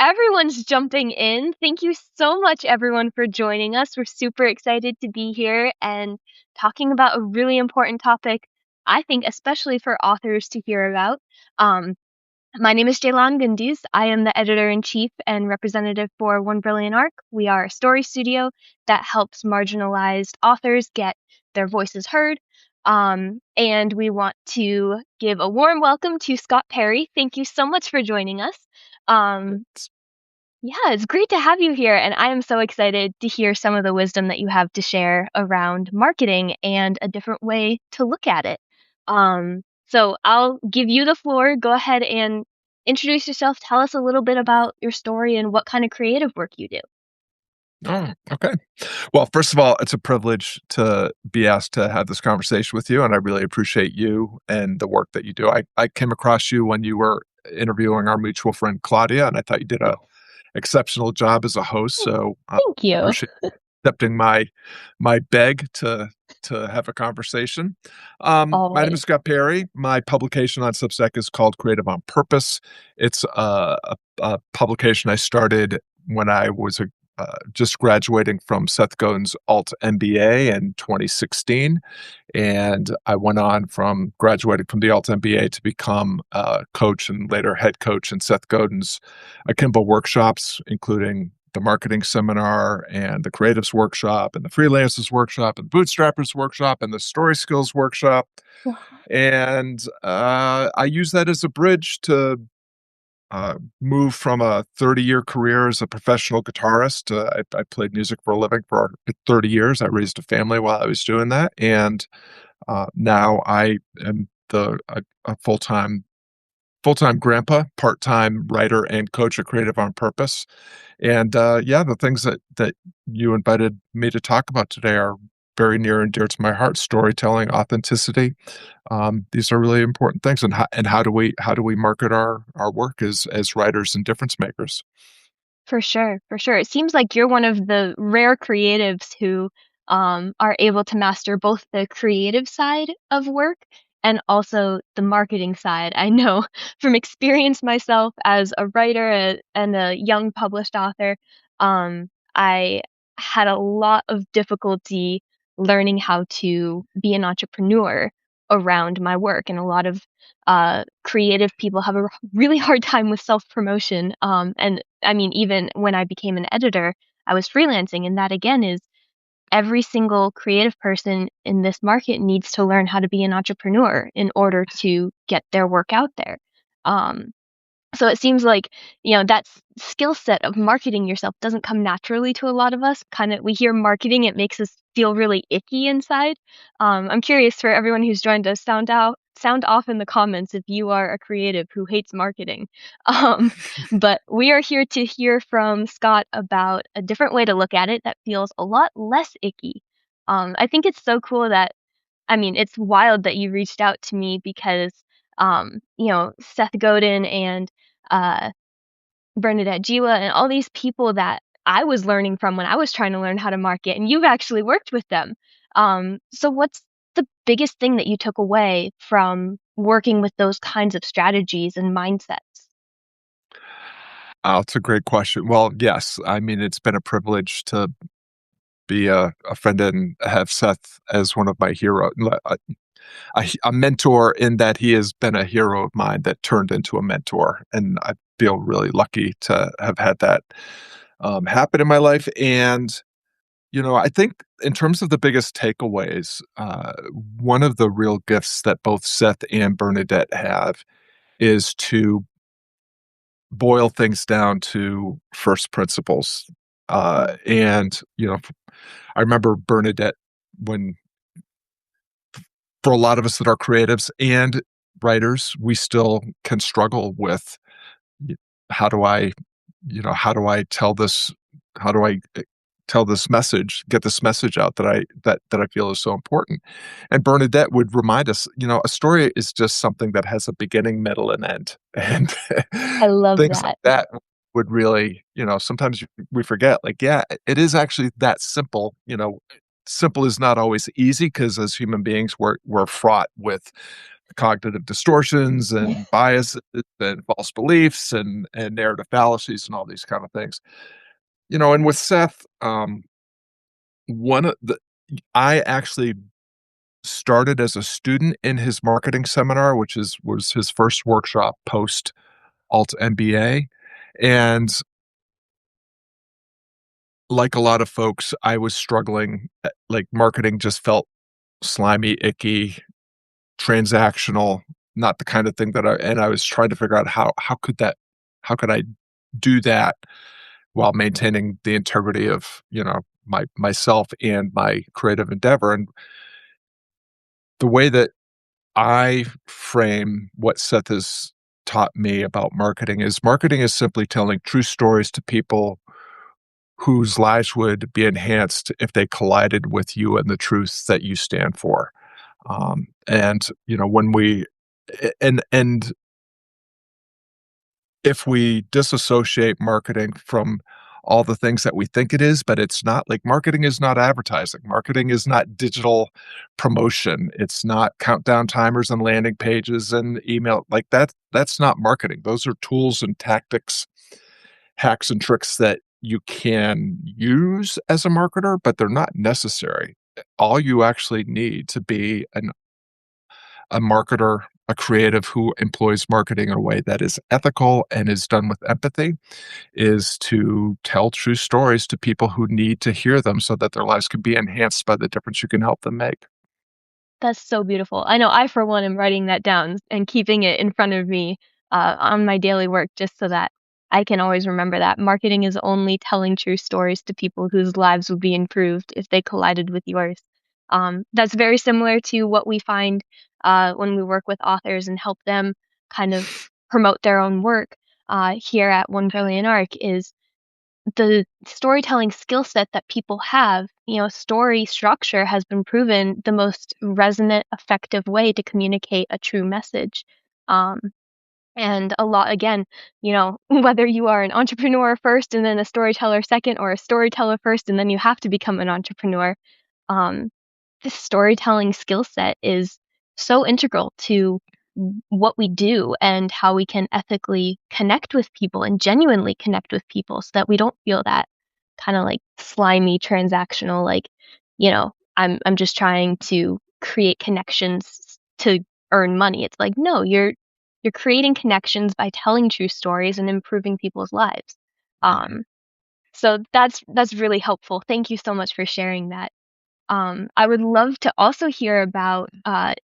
everyone's jumping in. Thank you so much, everyone, for joining us. We're super excited to be here and talking about a really important topic, I think, especially for authors to hear about. Um, my name is Jaylan Gundiz. I am the editor-in-chief and representative for One Brilliant Arc. We are a story studio that helps marginalized authors get their voices heard. And we want to give a warm welcome to Scott Perry. Thank you so much for joining us. Um, yeah, it's great to have you here, and I am so excited to hear some of the wisdom that you have to share around marketing and a different way to look at it. So I'll give you the floor. Go ahead and introduce yourself. Tell us a little bit about your story and what kind of creative work you do. Oh, okay. Well, first of all, it's a privilege to be asked to have this conversation with you, and I really appreciate you and the work that you do. I came across you when you were interviewing our mutual friend Claudia, and I thought you did a exceptional job as a host. So Thank you. appreciate accepting my beg to have a conversation. My name is Always. Scott Perry. My publication on Substack is called Creative on Purpose. It's a publication I started when I was just graduating from Seth Godin's Alt MBA in 2016. And I went on from graduating from the Alt MBA to become a coach and later head coach in Seth Godin's Akimbo workshops, including the marketing seminar and the creatives workshop and the freelancers workshop and the bootstrappers workshop and the story skills workshop. And I use that as a bridge to moved from a 30-year career as a professional guitarist. I played music for a living for 30 years. I raised a family while I was doing that, and now I am a full-time grandpa, part-time writer and coach at Creative on Purpose. And yeah, the things that you invited me to talk about today are very near and dear to my heart: storytelling, authenticity. These are really important things, and how do we market our work as writers and difference makers? For sure, for sure. It seems like you're one of the rare creatives who are able to master both the creative side of work and also the marketing side. I know from experience myself as a writer and a young published author, I had a lot of difficulty learning how to be an entrepreneur around my work, and a lot of creative people have a really hard time with self promotion. And I mean, even when I became an editor, I was freelancing, and that again is every single creative person in this market needs to learn how to be an entrepreneur in order to get their work out there. Um, so it seems like, that skill set of marketing yourself doesn't come naturally to a lot of us. Kind of, we hear marketing, it makes us feel really icky inside. I'm curious for everyone who's joined us, sound off in the comments if you are a creative who hates marketing. Um, but we are here to hear from Scott about a different way to look at it that feels a lot less icky. I think it's so cool that, I mean, it's wild that you reached out to me because, Seth Godin and uh, Bernadette, Jiwa, and all these people that I was learning from when I was trying to learn how to market, and you've actually worked with them. So what's the biggest thing that you took away from working with those kinds of strategies and mindsets? Oh, it's a great question. Well, yes, I mean, it's been a privilege to be a friend and have Seth as one of my heroes, a mentor in that he has been a hero of mine that turned into a mentor, and I feel really lucky to have had that happen in my life. And I think in terms of the biggest takeaways, one of the real gifts that both Seth and Bernadette have is to boil things down to first principles. And I remember Bernadette, when for a lot of us that are creatives and writers, we still can struggle with y- how do I, how do I tell this? How do I tell this message, get this message out that I feel is so important? And Bernadette would remind us, a story is just something that has a beginning, middle, and end, and I love things like that. that would really, sometimes we forget, like, yeah, it is actually that simple. Simple is not always easy because as human beings, we're fraught with cognitive distortions and biases and false beliefs and narrative fallacies and all these kind of things. And with Seth, one of the I actually started as a student in his marketing seminar, which was his first workshop post alt MBA. And like a lot of folks, I was struggling. Like marketing just felt slimy, icky, transactional, not the kind of thing and I was trying to figure out how could I do that while maintaining the integrity of, myself and my creative endeavor. And the way that I frame what Seth has taught me about marketing is simply telling true stories to people whose lives would be enhanced if they collided with you and the truth that you stand for. And when we and if we disassociate marketing from all the things that we think it is, but it's not. Like, marketing is not advertising. Marketing is not digital promotion. It's not countdown timers and landing pages and email. Like, that's not marketing. Those are tools and tactics, hacks and tricks that you can use as a marketer, but they're not necessary. All you actually need to be a marketer, a creative who employs marketing in a way that is ethical and is done with empathy, is to tell true stories to people who need to hear them so that their lives can be enhanced by the difference you can help them make. That's so beautiful. I know I, for one, am writing that down and keeping it in front of me on my daily work just so that I can always remember that marketing is only telling true stories to people whose lives would be improved if they collided with yours. That's very similar to what we find when we work with authors and help them kind of promote their own work here at 1 Billion Arc is the storytelling skill set that people have. Story structure has been proven the most resonant, effective way to communicate a true message. Um, and a lot, again, whether you are an entrepreneur first and then a storyteller second, or a storyteller first and then you have to become an entrepreneur, um, this storytelling skill set is so integral to what we do and how we can ethically connect with people and genuinely connect with people so that we don't feel that kind of like slimy transactional, like, I'm just trying to create connections to earn money. It's like, no, you're creating connections by telling true stories and improving people's lives. Mhm. um so that's really helpful. Thank you so much for sharing that. I would love to also hear about,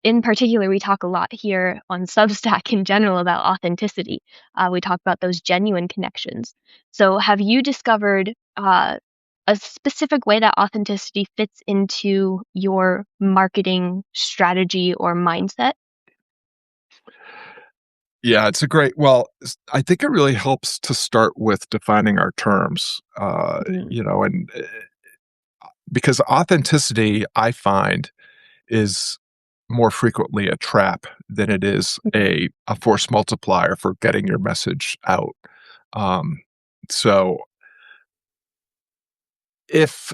in particular, we talk a lot here on Substack in general about authenticity. We talk about those genuine connections. So, have you discovered a specific way that authenticity fits into your marketing strategy or mindset? Yeah, it's a great I think it really helps to start with defining our terms, Mm, and because authenticity, I find, is more frequently a trap than it is mhm, a force multiplier for getting your message out. Um, so if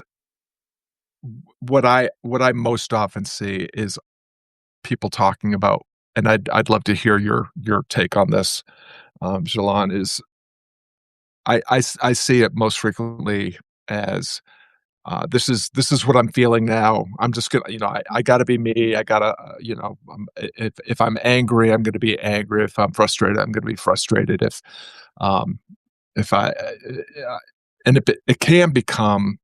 what I most often see is people talking about, and I'd love to hear your take on this, Jalan, is I see it most frequently as this is what I'm feeling now. I'm just gonna, I gotta be me. I gotta, if I'm angry, I'm gonna be angry. If I'm frustrated, I'm gonna be frustrated. Um, if I, and it can become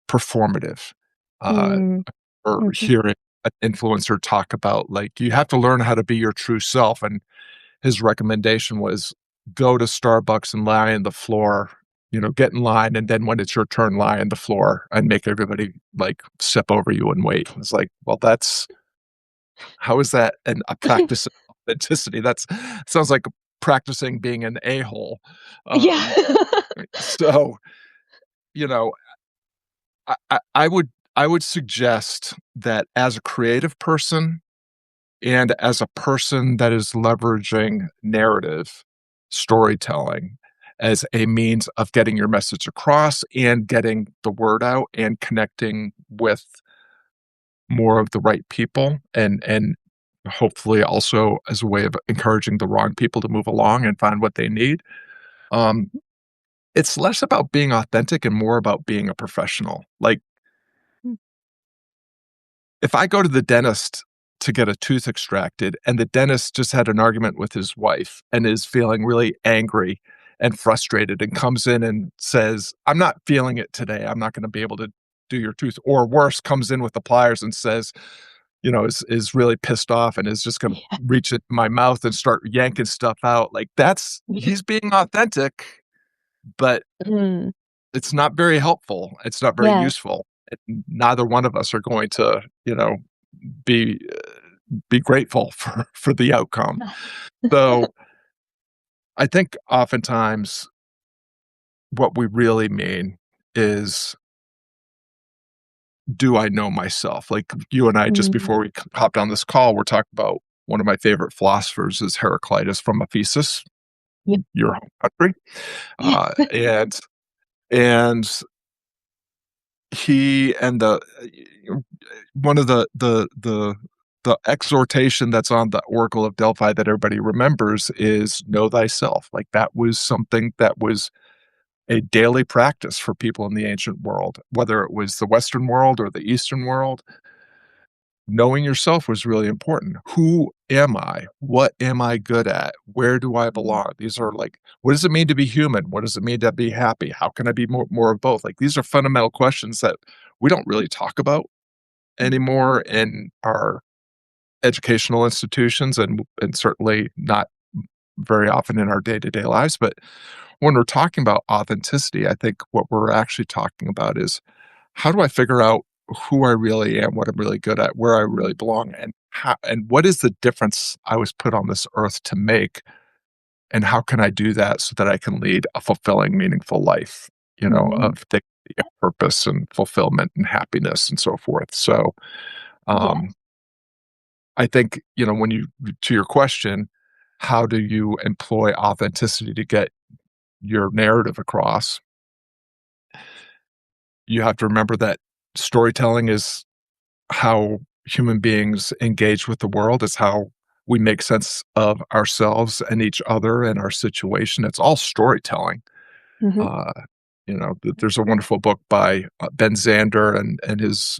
performative. Uh, mm, or mhm. hearing an influencer talk about, like, you have to learn how to be your true self, and his recommendation was go to Starbucks and lie on the floor, get in line, and then when it's your turn, lie on the floor and make everybody, like, step over you and wait. It's like, well, how is that a practice of authenticity? That's sounds like practicing being an a-hole. Yeah. Um, so, you know, I would suggest that as a creative person and as a person that is leveraging narrative storytelling as a means of getting your message across and getting the word out and connecting with more of the right people and hopefully also as a way of encouraging the wrong people to move along and find what they need. Um, it's less about being authentic and more about being a professional. Like, Mm. if I go to the dentist to get a tooth extracted and the dentist just had an argument with his wife and is feeling really angry and frustrated and comes in and says, "I'm not feeling it today. I'm not gonna be able to do your tooth," or worse, comes in with the pliers and says, is really pissed off and is just gonna Yeah. reach into my mouth and start yanking stuff out, like, that's he's being authentic, but Mm. it's not very helpful. It's not very Yeah. useful. Neither one of us are going to, be be grateful for the outcome. So, I think oftentimes what we really mean is, do I know myself? Like, you and I, just Mm. before we hopped on this call, we're talking about one of my favorite philosophers is Heraclitus from Ephesus, Yep. your home country, and he and one of the exhortation that's on the Oracle of Delphi that everybody remembers is know thyself. Like, that was something that was a daily practice for people in the ancient world, whether it was the Western world or the Eastern world. Knowing yourself was really important. Who am I? What am I good at? Where do I Mm. belong? These are like, what does it mean to be human? What does it mean to be happy? How can I be more of both? Like, these are fundamental questions that we don't really talk about Mm. anymore in our educational institutions, and certainly not very often in our day-to-day lives. But when we're talking about authenticity, I think what we're actually talking about is, how do I figure out who I really am, what I'm really good at, where I really belong, and what is the difference I was put on this earth to make, and how can I do that so that I can lead a fulfilling, meaningful life, Mhm. of dignity and purpose and fulfillment and happiness and so forth. So, Yeah. um, I think, when you to your question, how do you employ authenticity to get your narrative across? You have to remember that storytelling is how human beings engage with the world. It's how we make sense of ourselves and each other and our situation. It's all storytelling. Mhm. Uh, there's a wonderful book by Ben Zander and his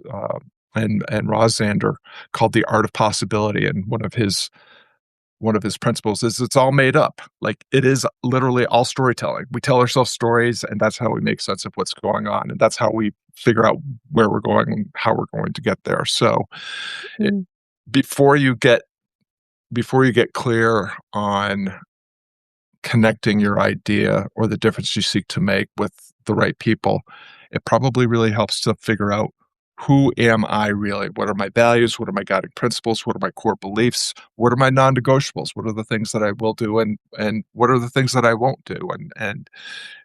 and Roz Zander called "The Art of Possibility," and one of his principles is it's all made up. Like, it is literally all storytelling. We tell ourselves stories, and that's how we make sense of what's going on, and that's how we figure out where we're going and how we're going to get there. So, it, Mm. before you get before you get clear on connecting your idea or the difference you seek to make with the right people, it probably really helps to figure out, who am I really? What are my values? What are my guiding principles? What are my core beliefs? What are my non-negotiables? What are the things that I will do, and what are the things that I won't do? And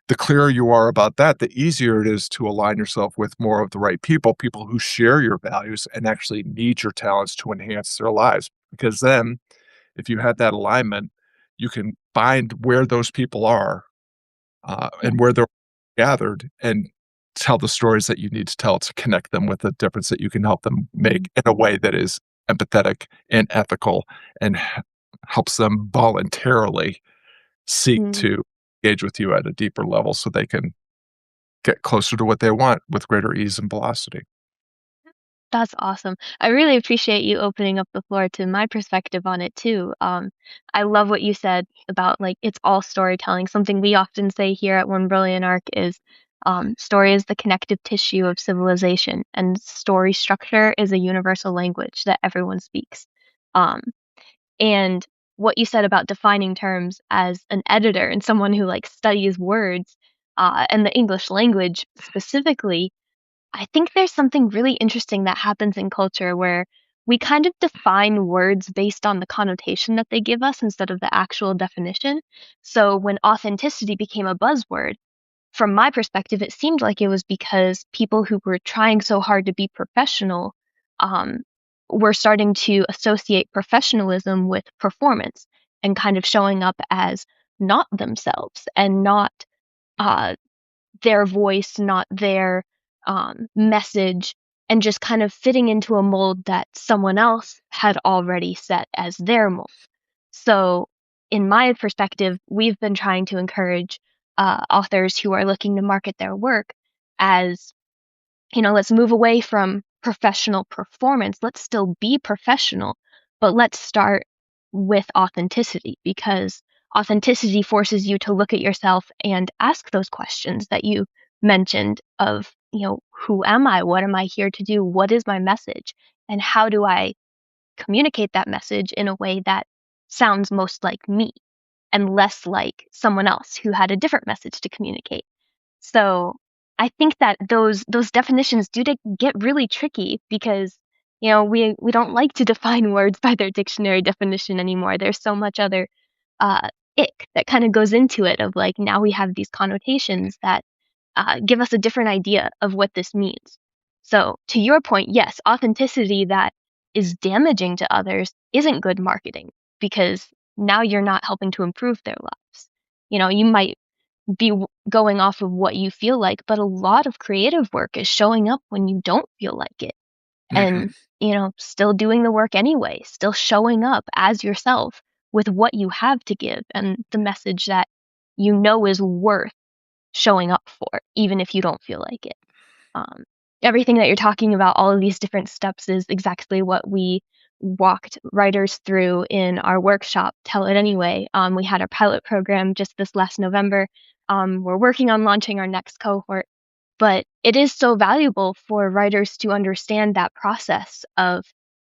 the clearer you are about that, the easier it is to align yourself with more of the right people, people who share your values and actually need your talents to enhance their lives. Because then, if you have that alignment, you can find where those people are, Yeah. and where they're gathered, and tell the stories that you need to tell to connect them with the difference that you can help them Mm. make in a way that is empathetic and ethical, and helps them voluntarily seek Mm. to engage with you at a deeper level so they can get closer to what they want with greater ease and velocity. That's awesome. I really appreciate you opening up the floor to my perspective on it too. I love what you said about like it's all storytelling. Something we often say here at One Brilliant Arc is story is the connective tissue of civilization, and story structure is a universal language that everyone speaks. Um, and what you said about defining terms as an editor and someone who like studies words and the English language specifically, I think there's something really interesting that happens in culture where we kind of define words based on the connotation that they give us instead of the actual definition. So when authenticity became a buzzword, from my perspective, it seemed like it was because people who were trying so hard to be professional um, were starting to associate professionalism with performance and kind of showing up as not themselves and not uh, their voice, not their message. and just kind of fitting into a mold that someone else had already set as their mold. So, in my perspective, we've been trying to encourage authors who are looking to market their work as, let's move away from professional performance. Let's still be professional, but let's start with authenticity, because authenticity forces you to look at yourself and ask those questions that you mentioned of, who am I? What am I here to do? What is my message? And how do I communicate that message in a way that sounds most like me and less like someone else who had a different message to communicate? So I think that those definitions get really tricky because we don't like to define words by their dictionary definition anymore. There's so much other uh, ick that kind of goes into it of like now we have these connotations that give us a different idea of what this means. So to your point, yes, authenticity that is damaging to others isn't good marketing because now you're not helping to improve their lives. You might be going off of what you feel like, but a lot of creative work is showing up when you don't feel like it Mhm. and, still doing the work anyway, still showing up as yourself with what you have to give and the message that is worth showing up for, even if you don't feel like it. Um, Everything that you're talking about, all of these different steps, is exactly what we walked writers through in our workshop, Tell It Anyway. We had our pilot program just this last November. We're working on launching our next cohort, but it is so valuable for writers to understand that process of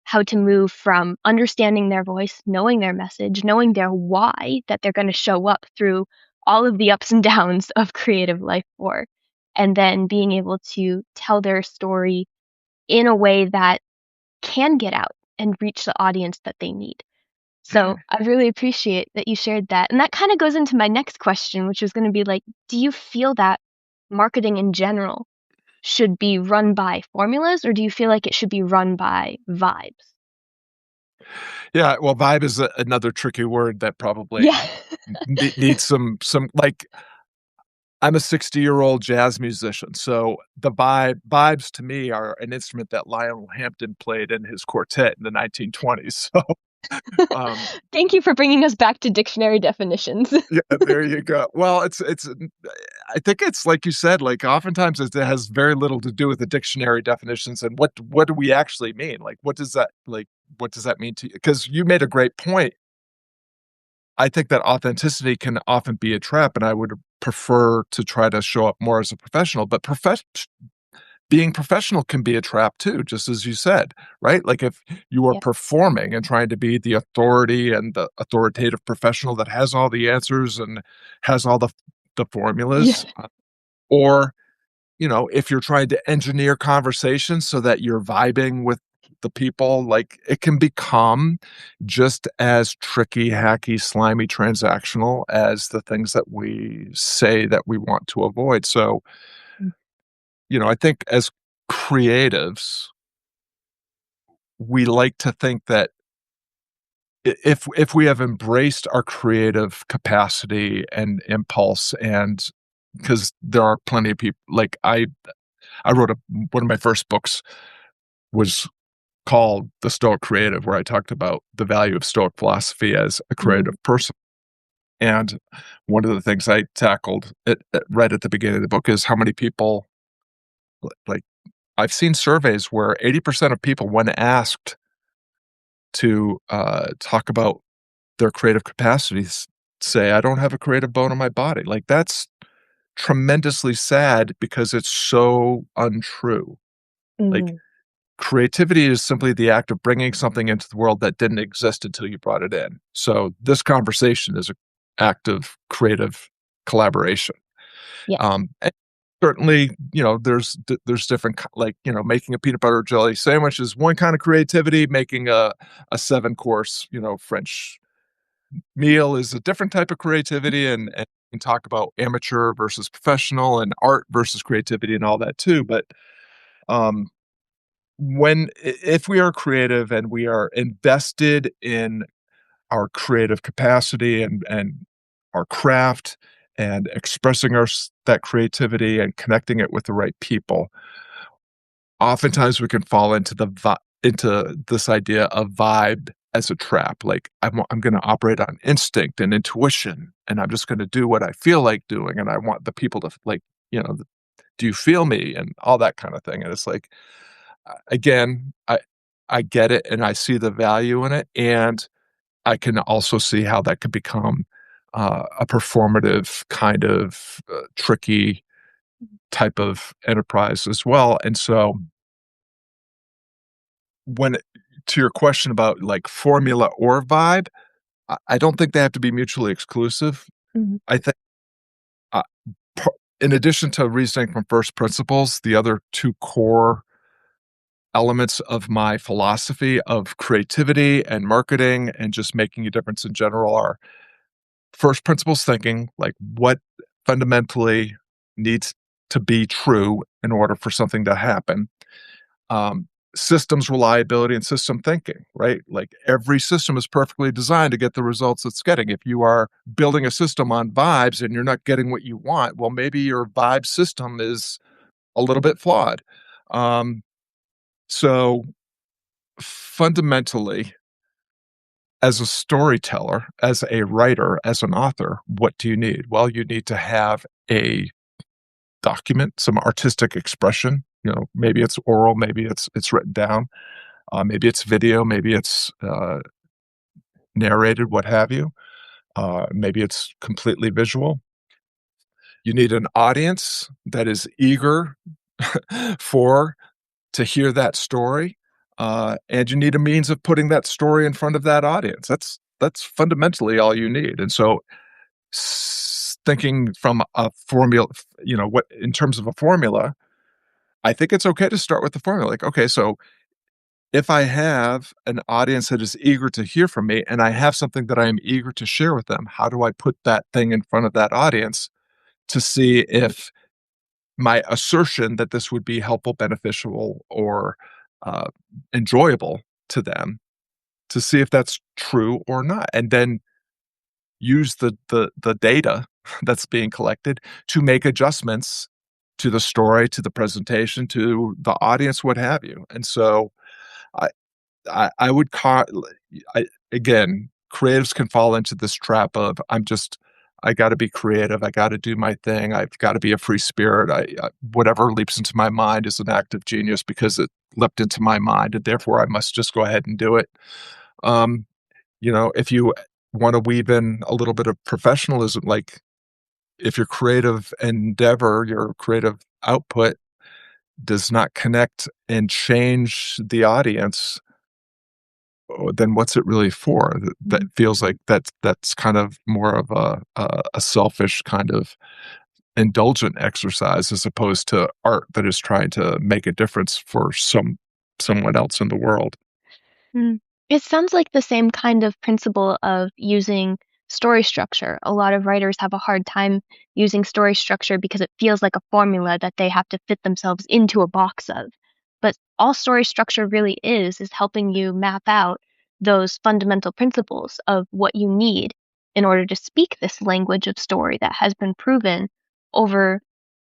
how to move from understanding their voice, knowing their message, knowing their why that they're going to show up through all of the ups and downs of creative life for, and then being able to tell their story in a way that can get out and reach the audience that they need. So I really appreciate that you shared that. And that kind of goes into my next question, which was going to be like, do you feel that marketing in general should be run by formulas, or do you feel like it should be run by vibes? Yeah, well, vibe is another tricky word that probably Yeah. needs some like I'm a 60-year-old jazz musician, so the vibes to me are an instrument that Lionel Hampton played in his quartet in the 1920s. So, um, Thank you for bringing us back to dictionary definitions. yeah, there you go. Well, I think it's like you said, like, oftentimes it has very little to do with the dictionary definitions and what do we actually mean? Like, what does that mean to you? Because you made a great point. I think that authenticity can often be a trap, and I would prefer to try to show up more as a professional, but being professional can be a trap too, just as you said, right? Like, if you are Yeah. performing and trying to be the authority and the authoritative professional that has all the answers and has all the Yeah. formulas, or if you're trying to engineer conversations so that you're vibing with the people, like, it can become just as tricky, hacky, slimy, transactional as the things that we say that we want to avoid. So, I think as creatives, we like to think that if we have embraced our creative capacity and impulse, and because there are plenty of people, like, I wrote one of my first books was called The Stoic Creative, where I talked about the value of Stoic philosophy as a Mm. creative person. And one of the things I tackled right at the beginning of the book is how many people, like, I've seen surveys where 80% of people, when asked to talk about their creative capacities, say, I don't have a creative bone in my body. Like, that's tremendously sad because it's so untrue. Like, Mhm. creativity is simply the act of bringing something into the world that didn't exist until you brought it in. So this conversation is an act of creative collaboration. Yeah. And certainly, there's different like, making a peanut butter jelly sandwich is one kind of creativity. Making a 7-course, French meal is a different type of creativity, and talk about amateur versus professional and art versus creativity and all that too. But um, if we are creative and we are invested in our creative capacity and our craft and expressing that creativity and connecting it with the right people, oftentimes we can fall into into this idea of vibe as a trap. Like I'm going to operate on instinct and intuition, and I'm just going to do what I feel like doing, and I want the people to like, do you feel me and all that kind of thing. And it's like, again, I get it, and I see the value in it, and I can also see how that could become a performative kind of tricky type of enterprise as well. And so when to your question about like formula or vibe, I don't think they have to be mutually exclusive. Mhm. I think, uh, in addition to reasoning from first principles, the other two core elements of my philosophy of creativity and marketing and just making a difference in general are first principles thinking, like what fundamentally needs to be true in order for something to happen. um, Systems reliability and system thinking, right? Like every system is perfectly designed to get the results it's getting. If you are building a system on vibes and you're not getting what you want, well, maybe your vibe system is a little bit flawed. Um, so fundamentally, as a storyteller, as a writer, as an author, what do you need? Well, you need to have a document, some artistic expression. Maybe it's oral, maybe it's written down. Maybe it's video, maybe it's narrated, what have you. Maybe it's completely visual. You need an audience that is eager for to hear that story, and you need a means of putting that story in front of that audience. That's fundamentally all you need. And so, thinking from a formula, what in terms of a formula, I think it's okay to start with the formula. Like, okay, so if I have an audience that is eager to hear from me and I have something that I am eager to share with them, how do I put that thing in front of that audience to see if my assertion that this would be helpful, beneficial, or uh, enjoyable to them, to see if that's true or not, and then use the data that's being collected to make adjustments to the story, to the presentation, to the audience, what have you. And so I would call I again, creatives can fall into this trap of I gotta be creative, I gotta do my thing, I've gotta be a free spirit, whatever leaps into my mind is an act of genius because it leapt into my mind, and therefore I must just go ahead and do it. Um, if you wanna weave in a little bit of professionalism, like, if your creative endeavor, your creative output does not connect and change the audience, then what's it really for? That Mhm. feels like that's kind of more of a selfish kind of indulgent exercise as opposed to art that is trying to make a difference for someone else in the world. Mm. It sounds like the same kind of principle of using story structure. A lot of writers have a hard time using story structure because it feels like a formula that they have to fit themselves into a box of. But all story structure really is helping you map out those fundamental principles of what you need in order to speak this language of story that has been proven over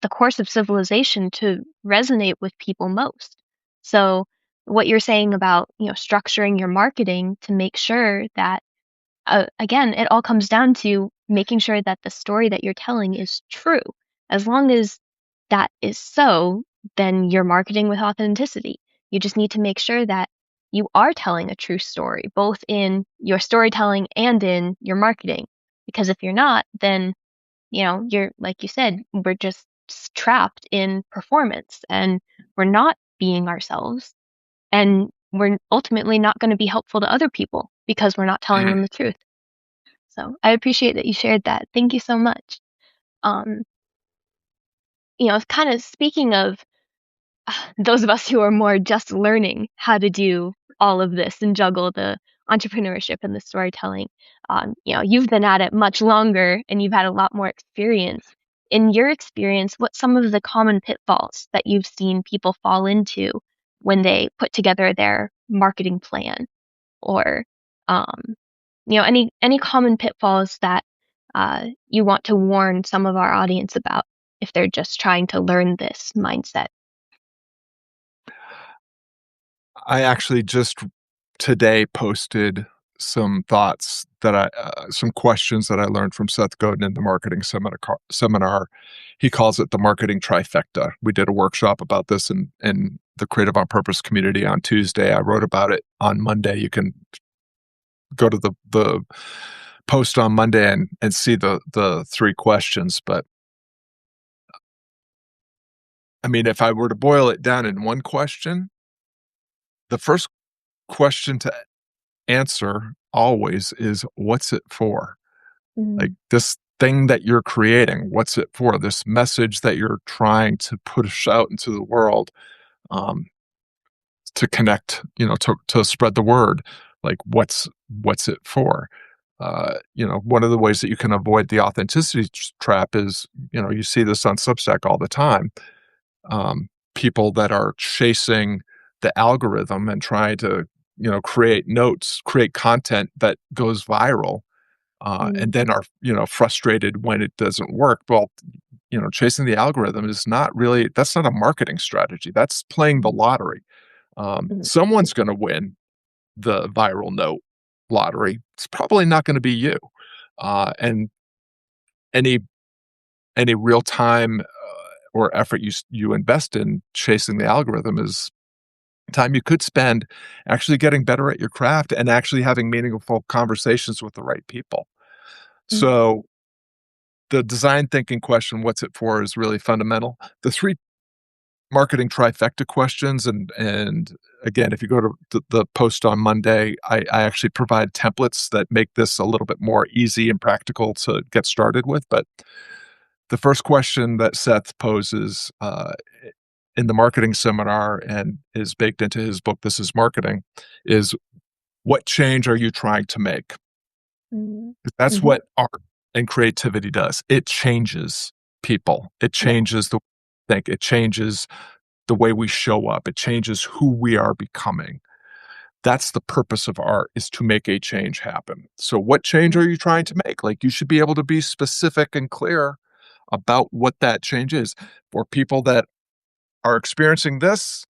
the course of civilization to resonate with people most. So what you're saying about, structuring your marketing to make sure that again, it all comes down to making sure that the story that you're telling is true. As long as that is so, then you're marketing with authenticity. You just need to make sure that you are telling a true story, both in your storytelling and in your marketing. Because if you're not, then you're like you said, we're just trapped in performance and we're not being ourselves. And we're ultimately not going to be helpful to other people because we're not telling them Mhm. the truth. So I appreciate that you shared that. Thank you so much. Um, kind of speaking of those of us who are more just learning how to do all of this and juggle the entrepreneurship and the storytelling, you've been at it much longer and you've had a lot more experience. In your experience, what's some of the common pitfalls that you've seen people fall into when they put together their marketing plan, or any common pitfalls that you want to warn some of our audience about if they're just trying to learn this mindset? I actually just today posted some thoughts that some questions that I learned from Seth Godin in the marketing seminar. He calls it the marketing trifecta. We did a workshop about this in the Creative on Purpose community on Tuesday. I wrote about it on Monday. You can go to the post on Monday and see the three questions. But I mean, if I were to boil it down in one question, the first question to answer always is, what's it for? Like, Mm, this thing that you're creating, what's it for? This message that you're trying to push out into the world, um, to connect, to spread the word. Like, what's it for? One of the ways that you can avoid the authenticity trap is, you see this on Substack all the time. People that are chasing the algorithm and trying to, create notes, create content that goes viral, and mm, then are, frustrated when it doesn't work. Well, chasing the algorithm is not really, that's not a marketing strategy. That's playing the lottery. mm, Someone's going to win the viral note lottery. It's probably not going to be you. And any real time or effort you invest in chasing the algorithm is time you could spend actually getting better at your craft and actually having meaningful conversations with the right people. mm, So the design thinking question, what's it for, is really fundamental. The three marketing trifecta questions, and again, if you go to the post on Monday, I actually provide templates that make this a little bit more easy and practical to get started with. But the first question that Seth poses in the marketing seminar and is baked into his book, This is Marketing, is, what change are you trying to make? mm, That's mhm. what art and creativity does. It changes people. It Yeah. changes the way we think. It changes the way we show up. It changes who we are becoming. That's the purpose of art, is to make a change happen. So what change Mm, are you trying to make? Like, you should be able to be specific and clear about what that change is. For people that are experiencing this,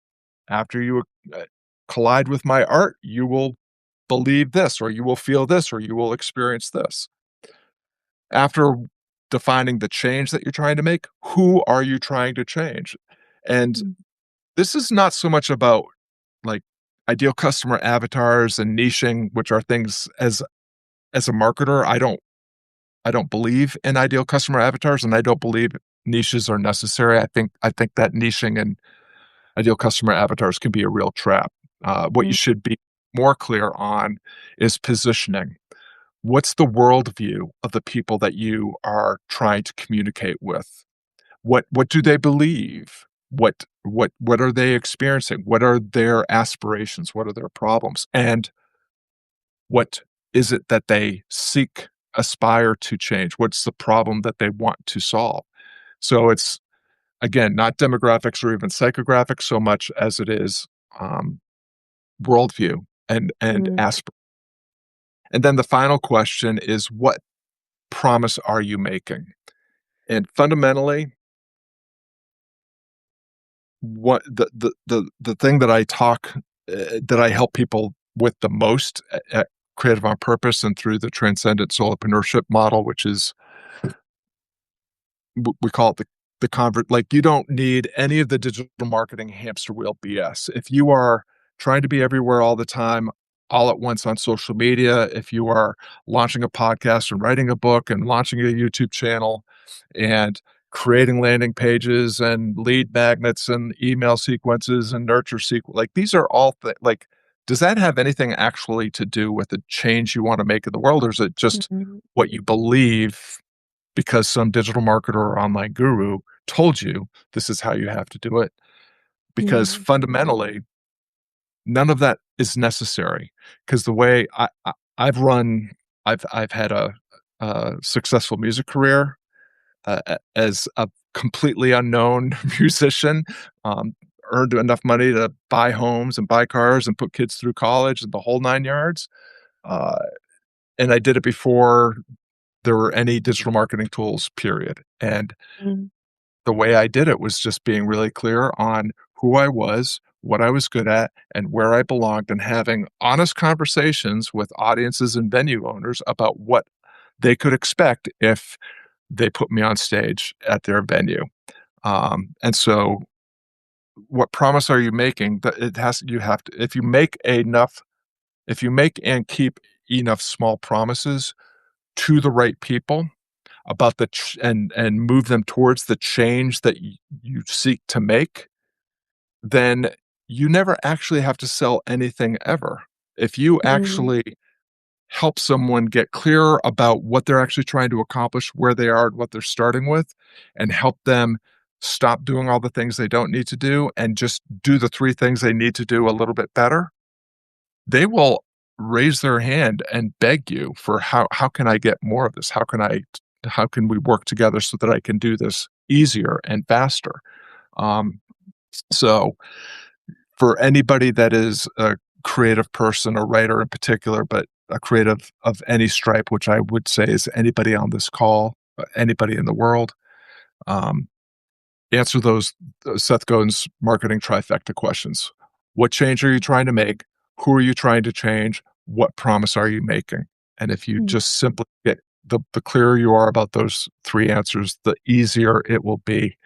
after you uh, collide with my art, you will believe this, or you will feel this, or you will experience this. After defining the change that you're trying to make, who are you trying to change? And mm, this is not so much about, like, ideal customer avatars and niching, which are things, as a marketer, I don't believe in ideal customer avatars, and I don't believe niches are necessary. I think that niching and ideal customer avatars can be a real trap. What you mm, should be more clear on is positioning. What's the worldview of the people that you are trying to communicate with? What do they believe? What are they experiencing? What are their aspirations? What are their problems? And what is it that they seek, aspire to change? What's the problem that they want to solve? So it's, again, not demographics or even psychographics so much as it is, um, worldview and mm, aspiration. And then the final question is, what promise are you making? And fundamentally, what the thing that I talk that I help people with the most at Creative on Purpose and through the Transcendent Solopreneurship model, which is, we call it the convert. Like, you don't need any of the digital marketing hamster wheel BS. If you are trying to be everywhere all the time, all at once on social media, if you are launching a podcast and writing a book and launching a YouTube channel and creating landing pages and lead magnets and email sequences and nurture sequence, like, these are all like, does that have anything actually to do with the change you want to make in the world, or is it just mm, what you believe because some digital marketer or online guru told you this is how you have to do it? Because mm, fundamentally, none of that is necessary. Because the way I've run, I've had a successful music career, as a completely unknown musician, um, earned enough money to buy homes and buy cars and put kids through college and the whole 9 yards. Uh, and I did it before there were any digital marketing tools, period. And mm, the way I did it was just being really clear on who I was, what I was good at, and where I belonged, and having honest conversations with audiences and venue owners about what they could expect if they put me on stage at their venue. And so what promise are you making? That it has you have to if you make and keep enough small promises to the right people about and move them towards the change that you seek to make, then you never actually have to sell anything ever. If you Mm, actually help someone get clearer about what they're actually trying to accomplish, where they are, and what they're starting with, and help them stop doing all the things they don't need to do and just do the 3 things they need to do a little bit better, they will raise their hand and beg you for how can I get more of this? How can we work together so that I can do this easier and faster? Um, so for anybody that is a creative person, a writer in particular, but a creative of any stripe, which I would say is anybody on this call, anybody in the world, um, answer those Seth Godin's marketing trifecta questions. What change are you trying to make? Who are you trying to change? What promise are you making? And if you mm, just simply get the clearer you are about those 3 answers, the easier it will be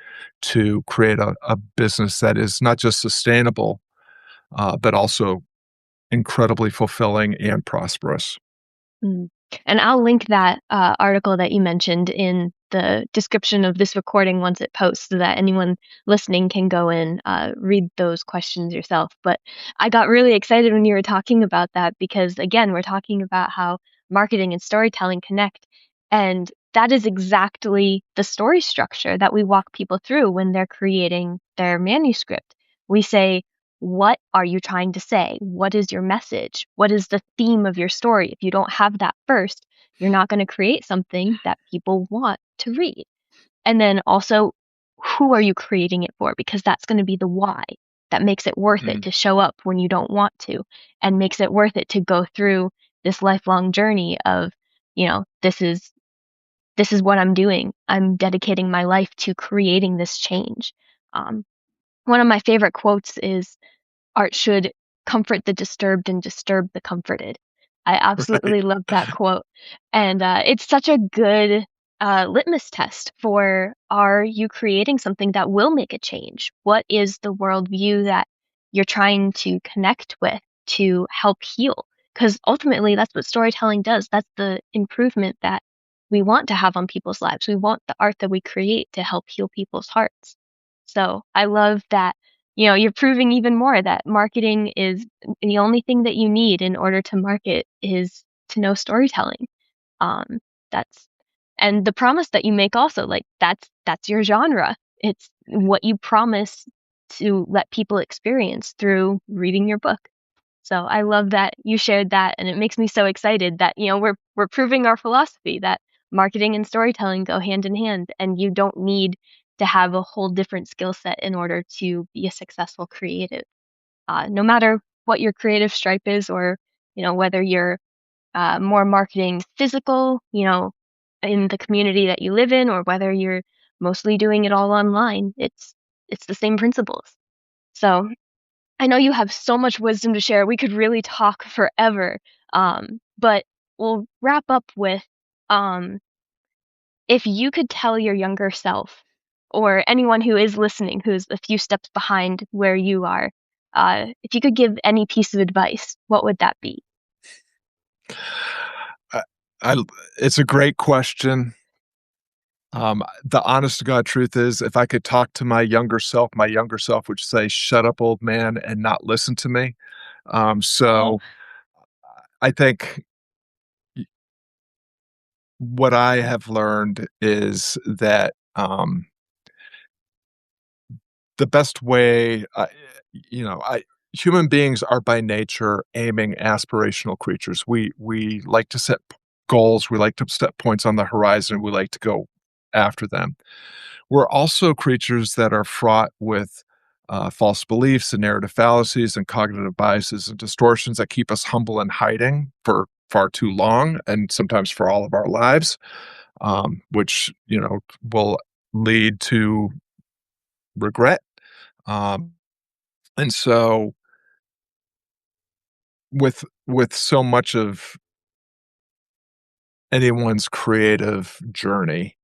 to create a business that is not just sustainable, but also incredibly fulfilling and prosperous. mm. And I'll link that article that you mentioned in the description of this recording once it posts so that anyone listening can go and read those questions yourself. But I got really excited when you were talking about that because, again, we're talking about how marketing and storytelling connect. And that is exactly the story structure that we walk people through when they're creating their manuscript. We say, what are you trying to say? What is your message? What is the theme of your story? If you don't have that first, you're not going to create something that people want to read. And then also, who are you creating it for? Because that's going to be the why that makes it worth it Mm, to show up when you don't want to and makes it worth it to go through this lifelong journey of, this is what I'm doing. I'm dedicating my life to creating this change. Um, One of my favorite quotes is, art should comfort the disturbed and disturb the comforted. I right. absolutely love that quote. And it's such a good litmus test for, are you creating something that will make a change? What is the worldview that you're trying to connect with to help heal? Because ultimately, that's what storytelling does. That's the improvement that we want to have on people's lives. We want the art that we create to help heal people's hearts. So I love that, you're proving even more that marketing is the only thing that you need in order to market is to know storytelling. Um, that's and the promise that you make also, like that's your genre. It's what you promise to let people experience through reading your book. So I love that you shared that, and it makes me so excited that, we're proving our philosophy that marketing and storytelling go hand in hand, and you don't need to have a whole different skill set in order to be a successful creative. No matter what your creative stripe is, or whether you're more marketing physical, in the community that you live in, or whether you're mostly doing it all online, it's the same principles. So I know you have so much wisdom to share. We could really talk forever. But we'll wrap up with, um, if you could tell your younger self, or anyone who is listening who's a few steps behind where you are, if you could give any piece of advice, what would that be? I, I, it's a great question. The honest to God truth is, if I could talk to my younger self would say, "Shut up, old man," and not listen to me. Oh, So I think what I have learned is that the best way, human beings are by nature aiming aspirational creatures. We like to set goals. We like to set points on the horizon. We like to go after them. We're also creatures that are fraught with false beliefs and narrative fallacies and cognitive biases and distortions that keep us humble and hiding for far too long and sometimes for all of our lives, which will lead to regret. Um, And so with so much of anyone's creative journey,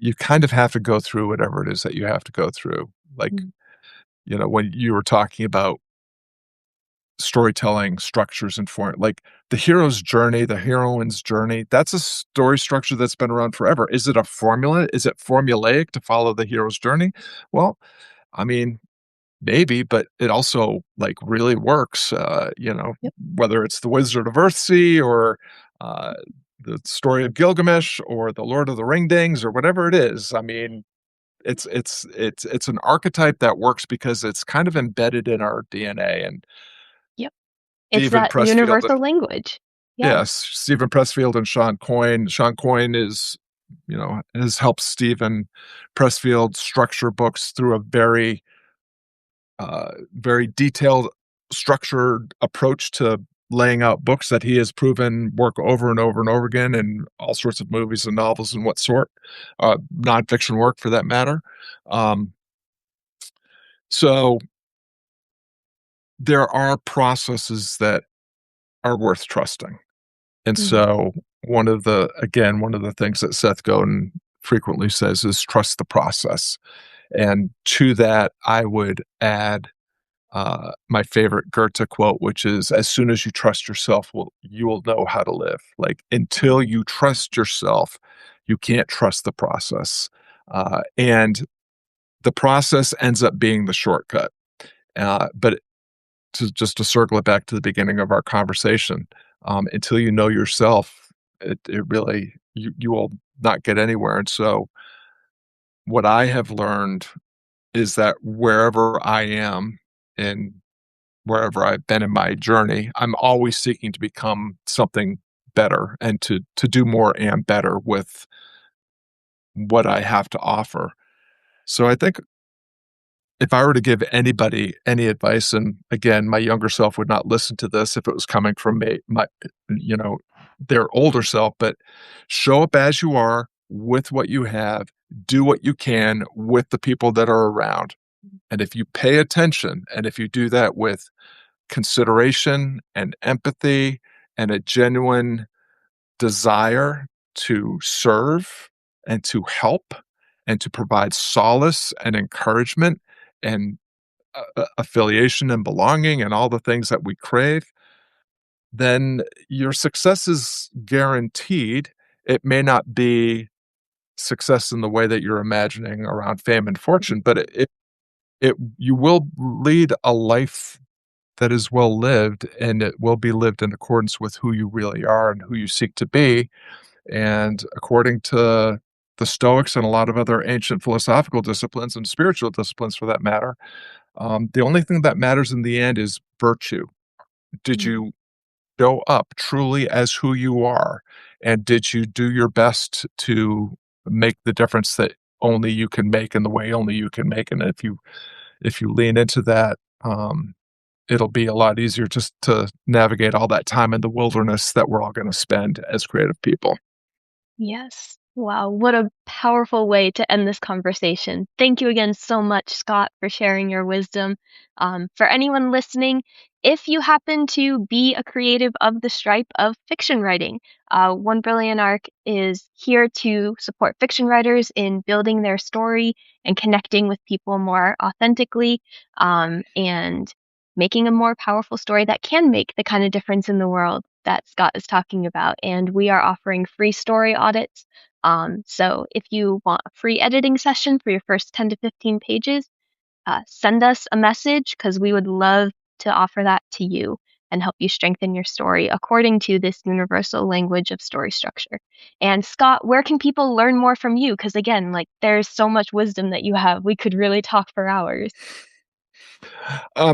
you kind of have to go through whatever it is that you have to go through. Like, Mm. when you were talking about storytelling structures and form, like the hero's journey, the heroine's journey, that's a story structure that's been around forever. Is it a formula? Is it formulaic to follow the hero's journey? Well, I mean, maybe, but it also, like, really works, Yep. whether it's The Wizard of Earthsea or, uh, the story of Gilgamesh or the Lord of the Ringdings or whatever it is. I mean, it's an archetype that works because it's kind of embedded in our DNA, and Yep. It's Stephen that Pressfield universal language. Yeah. yes, Stephen Pressfield and Sean Coyne. Sean Coyne has helped Stephen Pressfield structure books through a very detailed, structured approach to laying out books that he has proven work over and over and over again in all sorts of movies and novels and what sort, nonfiction work for that matter. Um, so there are processes that are worth trusting. And Mhm. so one of the things that Seth Godin frequently says is trust the process. And to that, I would add my favorite Goethe quote, which is, "As soon as you trust yourself, you will know how to live." Like until you trust yourself, you can't trust the process, and the process ends up being the shortcut. But to circle it back to the beginning of our conversation, until you know yourself, it really you will not get anywhere. And so, what I have learned is that wherever I am and wherever I've been in my journey, I'm always seeking to become something better and to do more and better with what I have to offer. So I think if I were to give anybody any advice, and again, my younger self would not listen to this if it was coming from me, you know, their older self, but show up as you are with what you have, do what you can with the people that are around. And if you pay attention and if you do that with consideration and empathy and a genuine desire to serve and to help and to provide solace and encouragement and affiliation and belonging and all the things that we crave, then your success is guaranteed. It may not be success in the way that you're imagining around fame and fortune, but you will lead a life that is well lived, and it will be lived in accordance with who you really are and who you seek to be. And according to the Stoics and a lot of other ancient philosophical disciplines and spiritual disciplines for that matter, the only thing that matters in the end is virtue. Did Mm. you show up truly as who you are? And did you do your best to make the difference that only you can make in the way only you can make? And if you lean into that, it'll be a lot easier just to navigate all that time in the wilderness that we're all going to spend as creative people. Yes. Wow, what a powerful way to end this conversation. Thank you again so much, Scott, for sharing your wisdom. For anyone listening, if you happen to be a creative of the stripe of fiction writing, One Brilliant Arc is here to support fiction writers in building their story and connecting with people more authentically, and making a more powerful story that can make the kind of difference in the world that Scott is talking about. And we are offering free story audits. So if you want a free editing session for your first 10 to 15 pages, send us a message because we would love to offer that to you and help you strengthen your story according to this universal language of story structure. And Scott, where can people learn more from you? Because again, like there's so much wisdom that you have. We could really talk for hours.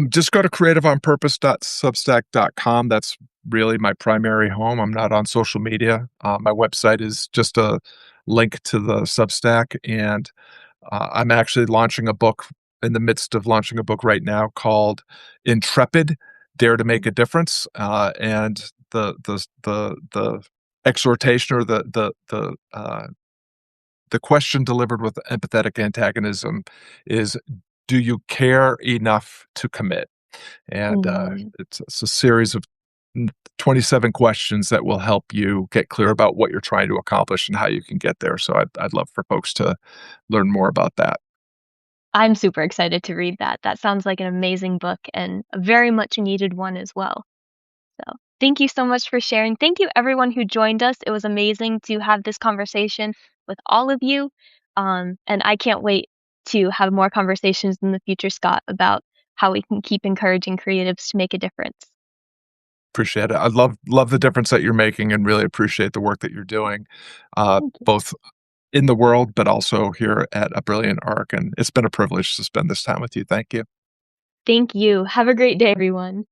Just go to creativeonpurpose.substack.com. That's really my primary home. I'm not on social media. My website is just a link to the Substack, and I'm actually launching a book in the midst of launching a book right now called Intrepid: Dare to Make a Difference. And the exhortation or the question delivered with empathetic antagonism is Do you care enough to commit? And, Mm. it's a series of 27 questions that will help you get clear about what you're trying to accomplish and how you can get there. So I'd love for folks to learn more about that. I'm super excited to read that. That sounds like an amazing book and a very much needed one as well. So, thank you so much for sharing. Thank you everyone who joined us. It was amazing to have this conversation with all of you. And I can't wait to have more conversations in the future, Scott, about how we can keep encouraging creatives to make a difference. Appreciate it. I love the difference that you're making and really appreciate the work that you're doing, Thank you. both in the world, but also here at A Brilliant Arc, and it's been a privilege to spend this time with you. Thank you. Thank you. Have a great day, everyone.